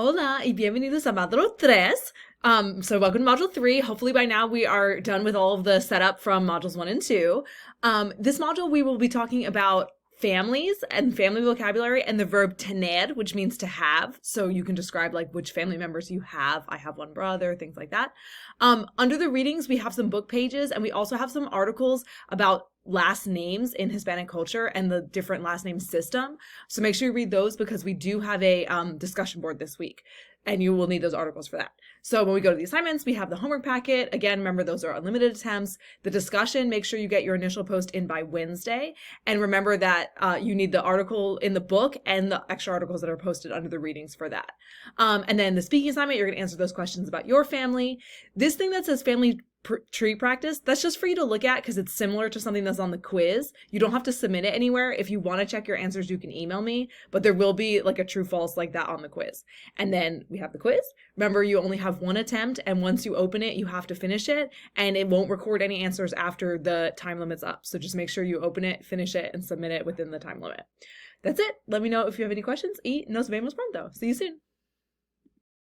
Hola y bienvenidos a Módulo 3. So welcome to Module 3. Hopefully by now we are done with all of the setup from Modules 1 and 2. This module we will be talking about families and family vocabulary and the verb tener, which means to have. So you can describe like which family members you have. I have one brother, things like that. Under the readings, we have some book pages and we also have some articles about last names in Hispanic culture and the different last name system. So make sure you read those because we do have a discussion board this week and you will need those articles for that. So when we go to the assignments, we have the homework packet. Again, remember those are unlimited attempts. The discussion, make sure you get your initial post in by Wednesday. And remember that you need the article in the book and the extra articles that are posted under the readings for that. And then the speaking assignment, you're going to answer those questions about your family. This thing that says family tree practice, that's just for you to look at because it's similar to something that's on the quiz. You don't have to submit it anywhere. If you want to check your answers, you can email me, but there will be like a true false like that on the quiz. And then we have the quiz. Remember, you only have one attempt, and once you open it, you have to finish it, and it won't record any answers after the time limit's up. So just make sure you open it, finish it, and submit it within the time limit. That's it. Let me know if you have any questions. Y nos vemos pronto. See you soon.